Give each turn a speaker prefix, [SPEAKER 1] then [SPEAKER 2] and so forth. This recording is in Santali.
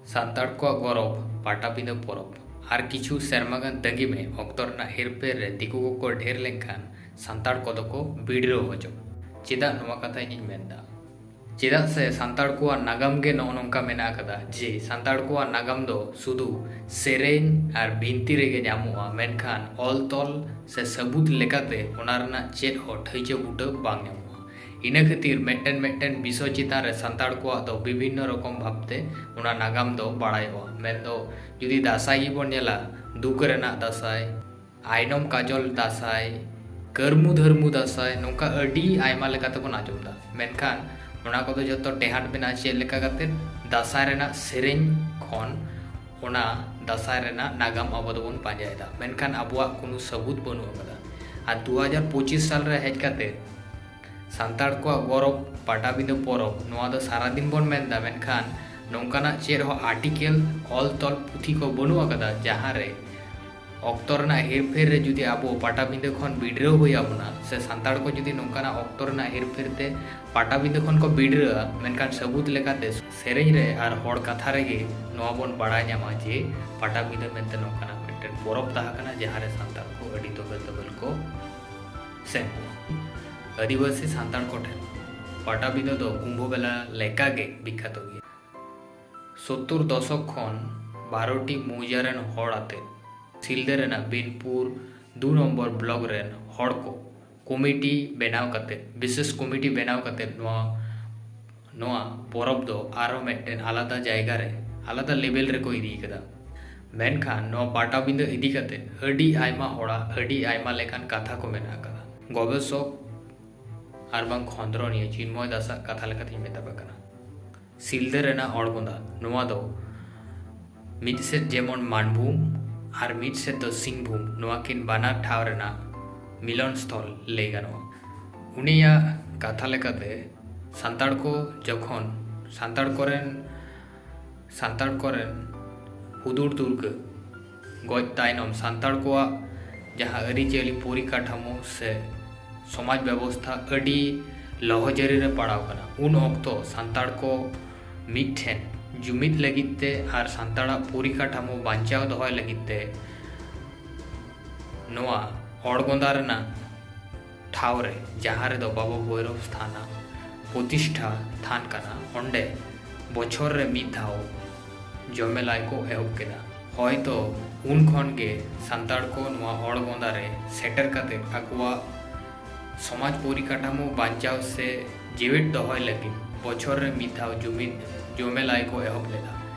[SPEAKER 1] ᱥᱟᱱᱛᱟᱲ ᱠᱚᱣᱟᱜ ᱜᱚᱨᱚᱵ ᱯᱟᱴᱟᱵᱤᱸᱫᱟᱹ ᱯᱚᱨᱚᱵ ᱟᱨ ᱠᱤᱪᱷᱩ ᱥᱮᱨᱢᱟ ᱜᱟᱱ ᱛᱟᱹᱜᱤ ᱢᱮ ᱚᱠᱛᱚ ᱨᱮᱱᱟᱜ ᱦᱮᱨᱯᱷᱮᱨ ᱨᱮ ᱫᱤᱠᱩ ᱠᱚᱠᱚ ᱰᱷᱮᱨ ᱞᱮᱱᱠᱷᱟᱱ ᱥᱟᱱᱛᱟᱲ ᱠᱚᱫᱚ ᱠᱚ ᱵᱤᱰᱨᱟᱹᱣ ᱦᱚᱪᱚ ᱪᱮᱫᱟᱜ ᱱᱚᱣᱟ ᱠᱟᱛᱷᱟ ᱤᱧᱤᱧ ᱢᱮᱱᱫᱟ ᱪᱮᱫᱟᱜ ᱥᱮ ᱥᱟᱱᱛᱟᱲ ᱠᱚᱣᱟᱜ ᱱᱟᱜᱟᱢ ᱜᱮ ᱱᱚᱜᱼᱚ ᱱᱚᱝᱠᱟ ᱢᱮᱱᱟᱜ ᱟᱠᱟᱫᱟ ᱡᱮ ᱥᱟᱱᱛᱟᱲ ᱠᱚᱣᱟᱜ ᱱᱟᱜᱟᱢ ᱫᱚ ᱥᱩᱫᱷᱩ ᱥᱮᱨᱮᱧ ᱟᱨ ᱵᱤᱱᱛᱤ ᱨᱮᱜᱮ ᱧᱟᱢᱚᱜᱼᱟ ᱢᱮᱱᱠᱷᱟᱱ ᱚᱞ ᱛᱚᱞ ᱥᱮ ᱥᱟᱹᱵᱩᱫ ᱞᱮᱠᱟᱛᱮ ᱚᱱᱟ ᱨᱮᱱᱟᱜ ᱪᱮᱫ ᱦᱚᱸ ᱴᱷᱟᱹᱭᱪᱟᱹ ᱵᱩᱴᱟᱹ ᱵᱟᱝ ᱧᱟᱢᱚᱜᱼᱟ। ᱤᱱᱟᱹ ᱠᱷᱟᱹᱛᱤᱨ ᱢᱤᱫᱴᱮᱱ ᱵᱤᱥᱚᱭ ᱪᱮᱛᱟᱱ ᱨᱮ ᱥᱟᱱᱛᱟᱲ ᱠᱚᱣᱟᱜ ᱫᱚ ᱵᱤᱵᱷᱤᱱᱱᱚ ᱨᱚᱠᱚᱢ ᱵᱷᱟᱵᱛᱮ ᱚᱱᱟ ᱱᱟᱜᱟᱢ ᱫᱚ ᱵᱟᱲᱟᱭᱚᱜᱼᱟ। ᱢᱮᱱᱫᱚ ᱡᱩᱫᱤ ᱫᱟᱸᱥᱟᱭ ᱜᱮᱵᱚᱱ ᱧᱮᱞᱟ ᱫᱩᱠ ᱨᱮᱱᱟᱜ ᱫᱟᱸᱥᱟᱭ ᱟᱭᱱᱚᱢ ᱠᱟᱡᱚᱞ ᱫᱟᱸᱥᱟᱭ ᱠᱟᱹᱨᱢᱩ ᱫᱷᱟᱹᱨᱢᱩ ᱫᱟᱸᱥᱟᱭ ᱱᱚᱝᱠᱟ ᱟᱹᱰᱤ ᱟᱭᱢᱟ ᱞᱮᱠᱟᱛᱮᱵᱚᱱ ᱟᱸᱡᱚᱢᱫᱟ ᱢᱮᱱᱠᱷᱟन ᱚᱱᱟ ᱠᱚᱫᱚ ᱡᱚᱛᱚ ᱴᱮᱦᱟᱴ ᱢᱮᱱᱟᱜᱼᱟ ᱪᱮᱫ ᱞᱮᱠᱟ ᱠᱟᱛᱮ ᱫᱟᱸᱥᱟᱭ ᱨᱮᱱᱟᱜ ᱥᱮᱨᱮᱧ ᱠᱷᱚᱱ ᱚᱱᱟ ᱫᱟᱸᱥᱟᱭ ᱨᱮᱱᱟᱜ ᱱᱟᱜᱟम ᱟᱵᱚ ᱫᱚᱵᱚᱱ ᱯᱟᱸᱡᱟᱭᱮᱫᱟ ᱢᱮᱱᱠᱷᱟन ᱟᱵᱚᱣᱟᱜ কোনো ᱥᱟᱹᱵᱩᱫ ᱵᱟᱹᱱᱩᱜ ᱟᱠᱟᱫᱟ ᱟᱨ 2025 ᱥᱟᱞ ᱨᱮ ᱦᱮᱡ ᱠᱟᱛᱮ ᱥᱟᱱᱛᱟᱲ ᱠᱚᱣᱟᱜ ᱜᱚᱨᱚᱵ ᱯᱟᱴᱟᱵᱤᱸᱫᱟᱹ ᱯᱚᱨᱚᱵ ᱱᱚᱣᱟ ᱫᱚ ᱥᱟᱨᱟ ᱫᱤᱱ ᱵᱚᱱ ᱢᱮᱱᱫᱟ ᱢᱮᱱᱠᱷᱟन ᱱᱚᱝᱠᱟᱱᱟᱜ ᱪᱮᱫ ᱦᱚᱸ आर्टिकल ᱚᱞ ᱛᱚᱞ ᱯᱩᱛᱷᱤ ᱠᱚ ᱵᱟᱹᱱᱩᱜ ᱟᱠᱟᱫᱟ ᱡᱟᱦᱟᱸ ᱨᱮ ᱚᱠᱛᱚ ᱨᱮᱱᱟᱜ ᱦᱮᱨᱯᱷᱮᱨ ᱨᱮ ᱡᱩᱫᱤ ᱟᱵᱚ ᱯᱟᱴᱟᱵᱤᱸᱫᱟᱹ ᱠᱷᱚᱱ ᱵᱤᱰᱨᱟᱹᱣ ᱦᱩᱭ ᱟᱵᱚᱱᱟ ᱥᱮ ᱥᱟᱱᱛᱟᱲ ᱠᱚ ᱡᱩᱫᱤ ᱱᱚᱝᱠᱟᱱᱟᱜ ᱚᱠᱛᱚ ᱨᱮᱱᱟᱜ ᱦᱮᱨᱯᱷᱮᱨ ᱛᱮ ᱯᱟᱴᱟᱵᱤᱸᱫᱟᱹ ᱠᱷᱚᱱ ᱠᱚ ᱵᱤᱰᱨᱟᱹᱜᱼᱟ ᱢᱮᱱᱠᱷᱟन ᱥᱟᱹᱵᱩᱫ ᱞᱮᱠᱟᱛᱮ ᱥᱮᱨᱮᱧ ᱨᱮ ᱟᱨ ᱦᱚᱲ ᱠᱟᱛᱷᱟ ᱨᱮᱜᱮ ᱱᱚᱣᱟ ᱵᱚᱱ ᱵᱟᱲᱟᱭ ᱧᱟᱢᱟ ᱡᱮ ᱯᱟᱴᱟᱵᱤᱸᱫᱟᱹ ᱢᱮᱱᱛᱮ ᱱᱚᱝᱠᱟᱱᱟᱜ ᱢᱤᱫᱴᱮᱱ ᱯᱚᱨᱚᱵ ᱛᱟᱦᱮᱸ ᱠᱟᱱᱟ ᱡᱟᱦᱟᱸ ᱨᱮ ᱥᱟᱱᱛᱟᱲ ᱠᱚ ᱟᱹᱰᱤ ᱛᱚᱵᱮᱞ को ᱥᱮᱱ आदिवासी सान्ताड़ को ठेन पाटाबिंदा दो कुंभ मेला लेकागे बिख्यातो गया 70 दशक खन 12टी मौजा रेन हड़ आते सिलदे रेना बिनपुर 2 नम्बर ब्लॉक रेन हड़ को कमिटी बनाव कते विशेष कमिटी बनाव कते नोआ परब दो आरो मिदटेन आलादा जायगा रे आलादा लेवल रे को इदी कदा मेनखान नो पाटाबिंदा इदी कते अडी आयमा हड़ा अडी आयमा लेकान कथा को मेना कदा गवेषक आर बांग खंद्रनिया चिन्मय दासा कथा लेकाते मेताबा कना सिलदे रेना अड़गोंदा नोआ दो मिद सेट जेमन मानभूम आर मिद सेट दो सिंहभूम नोआ किन बानार ठाव रेना मिलन स्थल ले गानो उनिया कथा लेकाते सान्ताड़ को जखन सान्ताड़ कोरेन हुदुर दुर्ग गज तायनम सान्ताड़ को जहाँ अरिचाली परिकाठामो से समाज व्यवस्था अडी लहजरी रे पड़ाव कना उन अक्तो सान्ताड़ को मिठेन जुमिद लगिते आर सान्ताड़ा परिकाठामो बांचाव दोहय लगिते नोआ अड़गोंदा रेना ठाव रे जहाँ रे दो बाबा भैरव स्थाना प्रतिष्ठा थान कना ओंडे बछर रे मिद धाव जमेलाई को एहब केदा हयतो उन खन गे सान्ताड़ को नोआ अड़गोंदा रे सेटर कते आकुआ समाज परिकाठामो बांचाव से जीवित दोहय लगी बछर रे मिद धाव जुमिद जमेलाई को एहब लेदा।